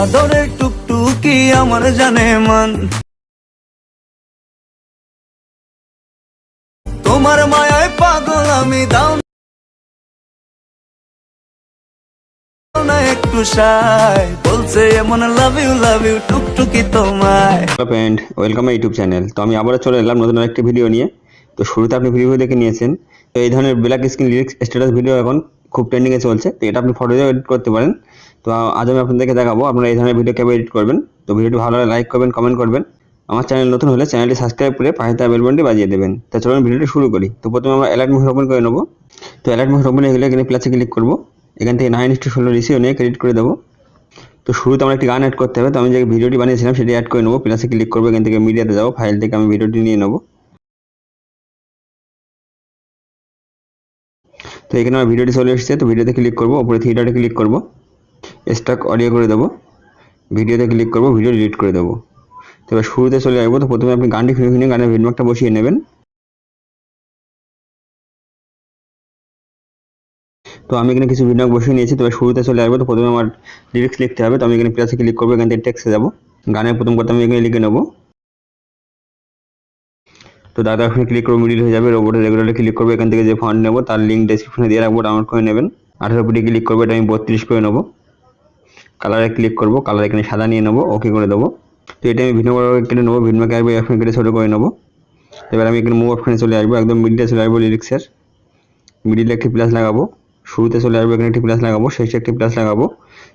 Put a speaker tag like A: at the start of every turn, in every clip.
A: আদরের টুকটুকি আমার জানে মান, তোমার মায়ায় পাগল আমি, দাও না একটু সাই, বলছে এমন লাভ ইউ টুকটুকি তোমায়।
B: Hello friend, welcome my YouTube channel. তো আমি আবারও চলে এলাম নতুন একটা ভিডিও নিয়ে। তো শুরুতে আপনি ভিডিও দেখে নিয়েছেন। তো এই ধরনের black screen lyrics status video এখন খুব ট্রেন্ডিংয়ে চলছে। তো এটা আপনি ফটো দিয়ে এডিট করতে পারেন। তো আজ আমি আপনাদেরকে দেখাবো আপনারা এই ধরনের ভিডিও কীভাবে এডিট করবেন। তো ভিডিওটি ভালো লাগলে লাইক করবেন, কমেন্ট করবেন। আমার চ্যানেল নতুন হলে চ্যানেলটি সাবস্ক্রাইব করে পাশে থাকা বেল বাটনটি বাজিয়ে দেবেন। তো চলুন ভিডিওটি শুরু করি। তো প্রথমে আমরা অ্যালার্ট মোড ওপেন করে নেব। তো অ্যালার্ট মোড ওপেন হয়ে গেলে এখানে প্লাসে ক্লিক করব। এখান থেকে 9:16 রেশিও নিয়ে এডিট করে দেবো। তো শুরুতে আমার একটি গান অ্যাড করতে হবে। তো আমি যে ভিডিওটি বানিয়েছিলাম সেটি অ্যাড করে নেবো। প্লাসে ক্লিক করবো, এখান থেকে মিডিয়াতে যাবো, ফাইল থেকে আমি ভিডিওটি নিয়ে নেবো। তো এখানে আমার ভিডিওটি চলে এসেছে। তো ভিডিওতে ক্লিক করবো, ওপরে থিয়েটারে ক্লিক করবো, স্টক অডিও করে দেবো, ভিডিওতে ক্লিক করবো, ভিডিও ডিলিট করে দেবো। তো এবার শুরুতে চলে আসবো। তো প্রথমে আপনি গানটি শুনে শুনে গানের ভিডিওটা বসিয়ে নেবেন। তো আমি এখানে কিছু ভিডিও বসিয়ে নিয়েছি। তো এবার শুরুতে চলে আসবো। তো প্রথমে আমার লিরিক্স লিখতে হবে। তো আমি এখানে প্লাসে ক্লিক করবো, এখান থেকে টেক্সটে যাবো, গানের প্রথম কথা আমি এখানে লিখে নেবো। তো দাদা ওখানে ক্লিক করবো, মিডিল হয়ে যাবে। রোবটে রেগুলারে ক্লিক করবো, এখান থেকে যে ফন্ট নেবো তার লিঙ্ক ডেসক্রিপশনে দিয়ে রাখবো, ডাউনলোড করে নেবেন। 18 ফুটে ক্লিক করবো, এটা আমি 32 করে নেবো। কালারে ক্লিক করবো, কালার এখানে সাদা নিয়ে নেবো, ওকে করে দেবো। তো এটা আমি ভিন্ন কেটে নেবো, ভিন্নকে আসবো এখানে কেটে ছোটো করে নেবো। এবার আমি এখানে মুভ অপশনে চলে আসবো, একদম মিডিলে চলে আসবো, লিরিক্সের মিডিলে একটি প্লাস লাগাবো। শুরুতে চলে আসবো, এখানে একটি প্লাস লাগাবো, শেষে একটি প্লাস লাগাবো।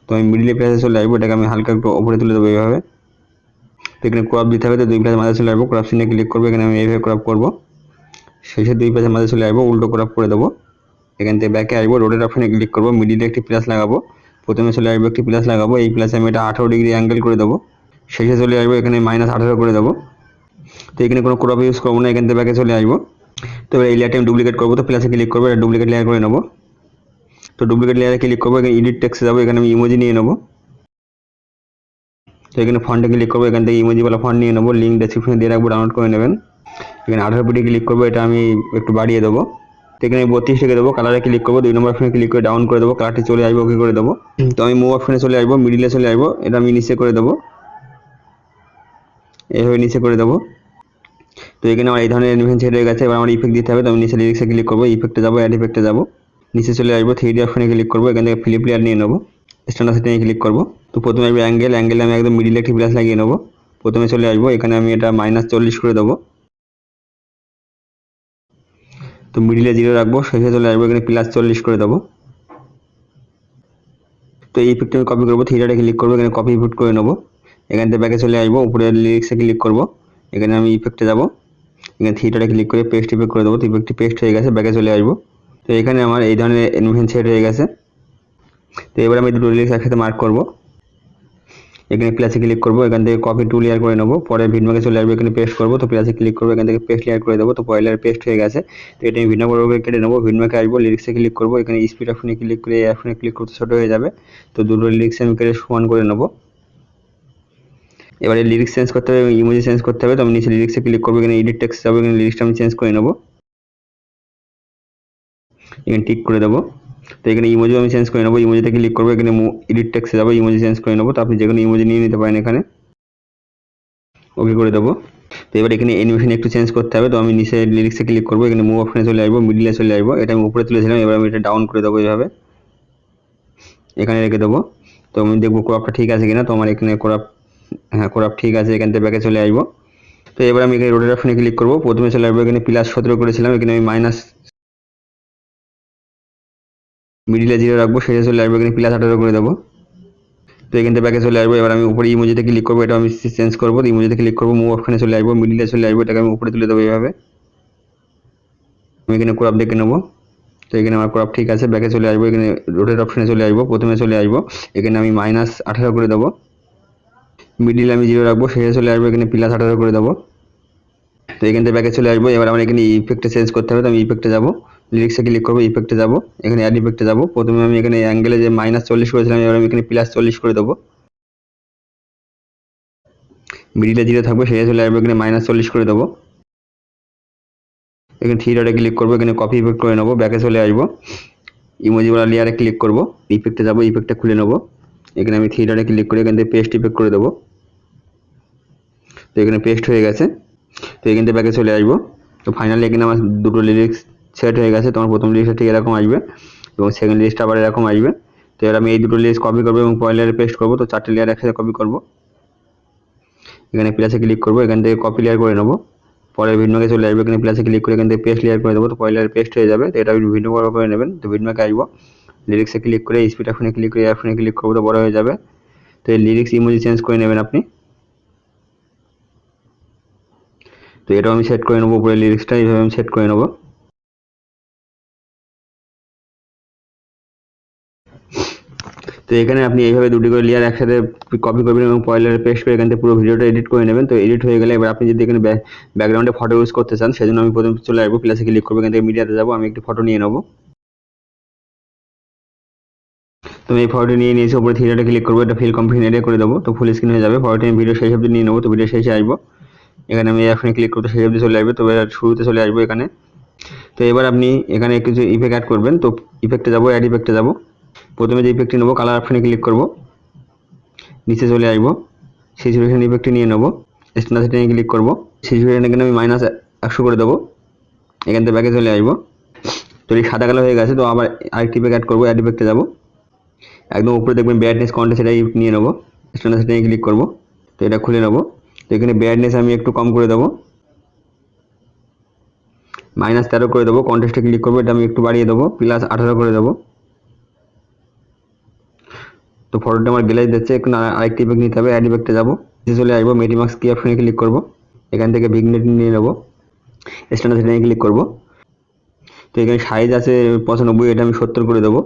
B: তো আমি মিডিলে প্লাসে চলে আসবো, এটাকে আমি হালকা একটু ওপরে তুলে দেবো এইভাবে। তো এখানে ক্রপ দিতে হবে। তো 2 প্লাস মাঝে চলে আসবো, ক্রপ সিনে ক্লিক করবো, এখানে আমি এইভাবে ক্রপ করবো। শেষে 2 প্লাসের মাঝে চলে আসবো, উল্টো ক্রপ করে দেবো। এখান থেকে ব্যাকে আসবো, রোডের অপশনে ক্লিক করবো, মিডিলে একটি প্লাস লাগাবো। প্রথমে চলে আসবো, একটি প্লাস লাগাবো, এই প্লাসে আমি এটা 18 ডিগ্রি অ্যাঙ্গেল করে দেবো। শেষে চলে আসবো, এখানে -18 করে দেবো। তো এখানে কোনো ক্রপ ইউজ করবো না, এখান থেকে ব্যাকে চলে আসবো। তো এই লেয়ারটা আমি ডুপ্লিকেট করবো। তো প্লাসে ক্লিক করবো, এটা ডুপ্লিকেট লেয়ার করে নেবো। তো ডুপ্লিকেট লেয়ারে ক্লিক করবো, এখানে এডিট টেক্সটে যাবো, এখানে আমি ইমোজি নিয়ে নেবো। তো এখানে ফন্টে ক্লিক করবো, এখান থেকে ইমোজিওয়ালা ফন্ট নিয়ে নেবো, লিঙ্ক ডেসক্রিপশনে দিয়ে রাখবো, ডাউনলোড করে নেবেন। এখানে 18 ফুটে ক্লিক করবো, এটা আমি একটু বাড়িয়ে দেবো। তো এখানে 32 রেখে দেবো। কালারে ক্লিক করবো, 2 নম্বর অপশনে ক্লিক করে ডাউন করে দেবো, কালারটি চলে আসবো, ওকে করে দেবো। তো আমি মুভ অপশনে চলে আসবো, মিডিলে চলে আসবো, এটা আমি নিচে করে দেবো, এইভাবে নিচে করে দেবো। তো এখানে আমার এই ধরনের অ্যানিমেশন সেট হয়ে গেছে। এবার আমার ইফেক্ট দিতে হবে। তো আমি নিচে লিরিক্সে ক্লিক করবো, ইফেক্টে যাবো, অ্যাড ইফেক্টে যাবো, নিচে চলে আসবো, 3D অপশনে ক্লিক করবো, এখান থেকে ফ্লিপ লেয়ার নিয়ে নেবো, স্ট্যান্ডার্ড সেটিংয়ে ক্লিক করবো। তো প্রথমে আসবে অ্যাঙ্গেলে আমি একদম মিডিলে একটি প্লাস লাগিয়ে নেবো। প্রথমে চলে আসবো, এখানে আমি এটা -40 করে দেবো। তো মিডিলে 0 রাখবো, শেষে চলে আসবো, এখানে +40 করে দেবো। তো এই ইফেক্ট আমি কপি করবো, থিয়েটারে ক্লিক করবো, এখানে কপি ইফেক্ট করে নেবো। এখান থেকে ব্যাকে চলে আসবো, উপরে লিরিক্সে ক্লিক করবো, এখানে আমি ইফেক্টে যাবো, এখানে থিয়েটারে ক্লিক করে পেস্ট ইফেক্ট করে দেবো। তো ইফেক্টটি পেস্ট হয়ে গেছে, ব্যাকে চলে আসবো। তো এখানে আমার এই ধরনের অ্যানিমেশন সেট হয়ে গেছে। তো এবার আমি দুটো লিরিক্স একসাথে মার্ক করবো, এখানে প্লাসে ক্লিক করবো, এখান থেকে কপি 2 লেয়ার করে নেবো, পরে ভিডিওকে চলে আসবো, এখানে পেস্ট করবো। তো প্লাসে ক্লিক করবো, এখান থেকে পেস্ট লেয়ার করে দেবো। তো পরের লেয়ার পেস্ট হয়ে গেছে। তো এটা আমি ভিন্ন করে কেটে নেবো, ভিডিওকে আসবো, লিরিক্সে ক্লিক করবো, এখানে স্পিড অপশনে ক্লিক করে এই অপশনে ক্লিক করতে ছোটো হয়ে যাবে। তো দুটো লিরিক্স আমি কেটে সমান করে নেবো। এবারে লিরিক্স চেঞ্জ করতে হবে, ইমোজি চেঞ্জ করতে হবে। তো আমি নিচে লিরিক্সে ক্লিক করবো, এখানে এডিট টেক্সট যাবো, এখানে লিরিক্সটা আমি চেঞ্জ করে নেবো, এখানে টিক করে দেবো। তো এখানে ইমোজি আমি চেঞ্জ করে নেবো, ইমোজিতে ক্লিক করবো, এখানে এডিট টেক্সটে যাবো, ইমোজি চেঞ্জ করে নেবো। তো আপনি যে কোনো ইমোজি নিয়ে নিতে পারেন, এখানে ওকে করে দেবো। তো এবার এখানে অ্যানিমেশন একটু চেঞ্জ করতে হবে। তো আমি নিচে লিরিক্সে ক্লিক করবো, এখানে মুভ অপশনে চলে আসবো, মিডিলে চলে আসবো, এটা আমি উপরে তুলেছিলাম, এবার আমি এটা ডাউন করে দেবো এইভাবে, এখানে রেখে দেবো। তো আমি দেখবো ক্রপটা ঠিক আছে কিনা। তো আমার এখানে ক্রপ, হ্যাঁ ক্রপ ঠিক আছে, এখান থেকে ব্যাকে চলে আসবো। তো এবার আমি এখানে রোডের অপশনে ক্লিক করবো, প্রথমে চলে আসবো, এখানে +17 করেছিলাম, এখানে আমি মিডিলে 0 রাখবো, শেষে চলে আসবো, এখানে +18 করে দেবো। তো এখান থেকে ব্যাকে চলে আসবো, এবার আমি উপরে ইমোজিতে ক্লিক করবো, এটা আমি চেঞ্জ করবো। তো ইমোজিতে ক্লিক করবো, মুভ অপশনে চলে আসবো, মিডিলে চলে আসবো, এটাকে আমি উপরে তুলে দেবো এইভাবে। আমি এখানে ক্রপ দেখে নেবো। তো এখানে আমার ক্রপ ঠিক আছে, ব্যাকে চলে আসবো, এখানে রোটেট অপশনে চলে আসবো, প্রথমে চলে আসবো, এখানে আমি -18 করে দেবো, মিডিলে আমি 0 রাখবো, শেষে চলে আসবো, এখানে +18 করে দেবো। তো এখান থেকে ব্যাকে চলে আসবো। এবার আমার এখানে ইফেক্টে চেঞ্জ করতে হবে। তো আমি ইফেক্টে যাবো, লিরিক্সে ক্লিক করবো, ইফেক্টে যাবো, এখানে অ্যাড ইফেক্টে যাবো। প্রথমে আমি এখানে অ্যাঙ্গেলে যে -40 করেছিলাম, এবার আমি এখানে +40 করে দেবো, মিডিলে 0 থাকবে, শেষে চলে আসবো, এখানে -40 করে দেবো। এখানে থ্রি ডটে ক্লিক করবো, এখানে কপি ইফেক্ট করে নেবো, ব্যাকে চলে আসবো, ইমোজিওয়ালা লেয়ারে ক্লিক করবো, ইফেক্টে যাবো, ইফেক্টে খুলে নেবো, এখানে আমি থ্রি ডটে ক্লিক করে এখান থেকে পেস্ট ইফেক্ট করে দেবো। তো এখানে পেস্ট হয়ে গেছে। তো এখান থেকে ব্যাকে চলে আসবো। তো ফাইনালি এখানে আমার দুটো লিরিক্স সেট হয়ে গেছে। তোমার প্রথম লিরিক্সটা ঠিক এরকম আসবে এবং সেকেন্ড লিরিক্সটা আবার এরকম আসবে। তো এবার আমি এই দুটো লিরিক্স কপি করবো এবং পরের লেয়ারে পেস্ট করবো। তো 4টে লেয়ার একসাথে কপি করবো। এখানে প্লাসে ক্লিক করবো, এখান থেকে কপি লেয়ার করে নেবো। পরের ভিডিওকে চলে আসবে, এখানে প্লাসে ক্লিক করে এখান থেকে পেস্ট লেয়ার করে দেবো। তো পরের লেয়ার পেস্ট হয়ে যাবে। তো এটা ভিডিও বড় করে নেবেন। তো ভিডিওকে আসবো, লিরিক্সে ক্লিক করে স্পিড অপশনে ক্লিক করে অপশনে ক্লিক করবো, তো বড় হয়ে যাবে। তো এই লিরিক্স ইমোজি চেঞ্জ করে নেবেন আপনি। তো এটাও আমি সেট করে নেবো, উপরে লিরিক্সটা এইভাবে আমি সেট করে নেবো। তো এখানে আপনি এইভাবে দুটি করে লেয়ার একসাথে কপি করবেন এবং পরের লেয়ারে পেস্ট করে এখান থেকে পুরো ভিডিওটা এডিট করে নেবেন। তো এডিট হয়ে গেলে এবার আপনি যদি এখানে ব্যাকগ্রাউন্ডে ফটো ইউজ করতে চান, সেজন্য আমি প্রথমে চলে আসবো, প্লাসে ক্লিক করবো, এখান থেকে মিডিয়াতে যাবো, আমি একটি ফটো নিয়ে নেবো। তো আমি এই ফটোটি নিয়ে নিয়েছি, উপরে থ্রি ডটে ক্লিক করবো, এটা ফিল কমপ্লিট এরিয়া করে দেবো। তো ফুল স্ক্রিন হয়ে যাবে। ফটোটি আমি ভিডিও শেষ অবধি নিয়ে নেবো। তো ভিডিও শেষে আসবো, এখানে আমি এখানে ক্লিক করতে শেষ অবধি চলে আসবে। তো এবার শুরুতে চলে আসবো এখানে। তো এবার আপনি এখানে কিছু ইফেক্ট অ্যাড করবেন। তো ইফেক্টে যাবো, অ্যাড ইফেক্টে যাবো। প্রথমে যে ইফেক্টটি নেবো, কালার অপশনে ক্লিক করবো, নিচে চলে আসবো, সিচুয়েশন ইফেক্টটি নিয়ে নেবো, স্ট্যান্ডার্ড সেটিংয়ে ক্লিক করবো। সিচুয়েশন এখানে আমি -100 করে দেবো। এখান থেকে ব্যাকে চলে আসবো। তো এই সাদা কালো হয়ে গেছে। তো আবার আরেকটি ইফেক্ট অ্যাড করবো, অ্যাড ইফেক্টে যাবো, একদম উপরে দেখবেন ব্রাইটনেস কন্ট্রাস্ট, সেটাই নিয়ে নেবো, স্ট্যান্ডার্ড সেটিংয়ে ক্লিক করবো। তো এটা খুলে নেবো। তো এখানে ব্রাইটনেস আমি একটু কম করে দেবো, -13 করে দেবো। কন্ট্রাস্টে ক্লিক করবো, এটা আমি একটু বাড়িয়ে দেবো, +18 করে দেবো। তো ফটোটা আমার গ্লেজ দিচ্ছে, এখন আরেকটি ইফেক্ট নিতে হবে, অ্যাড ইফেক্টে যাবো, চলে আসবো, মেটিমাক্স কি অপশনে ক্লিক করবো, এখান থেকে ভিগনেট নিয়ে নেবো, স্ট্যান্ডার্ড সেটিংয়ে ক্লিক করবো। তো এখানে সাইজ আছে 95, এটা আমি 70 করে দেবো।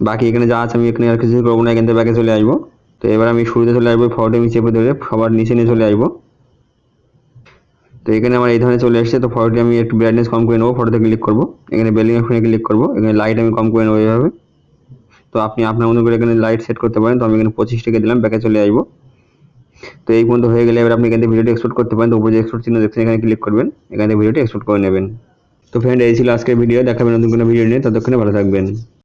B: বাকি এখানে যা আছে আমি এখানে আর কিছু করবো না, এখান থেকে ব্যাকে চলে আসবো। তো এবার আমি শুরুতে চলে আসবো, ফটোটা আমি চেপে ধরে সবার নিচে নিয়ে চলে আসবো। তো এখানে আমার এই ধরনের চলে এসেছে। তো ফটোটি আমি একটু ব্রাইটনেস কম করে নেবো, ফটোতে ক্লিক করবো, এখানে বেলিং অপশনে ক্লিক করবো, এখানে লাইট আমি কম করে নেবো এইভাবে। তো আপনি আপনার মতো করে এখানে লাইট সেট করতে পারেন। তো আমি এখানে 25 টাকা দিলাম, ব্যাকে চলে আসবো। তো এই পর্যন্ত হয়ে গেলে এবার আপনি এখান থেকে ভিডিওটি এক্সপোর্ট করতে পারেন। তো উপরে যে এক্সপোর্ট চিহ্ন দেখছেন, এখানে ক্লিক করবেন, এখান থেকে ভিডিওটি এক্সপোর্ট করে নেবেন। তো ফ্রেন্ড, এই ছিল আজকের ভিডিও। দেখাবেন নতুন কোনো ভিডিও নিয়ে, ততক্ষণে ভালো থাকবেন।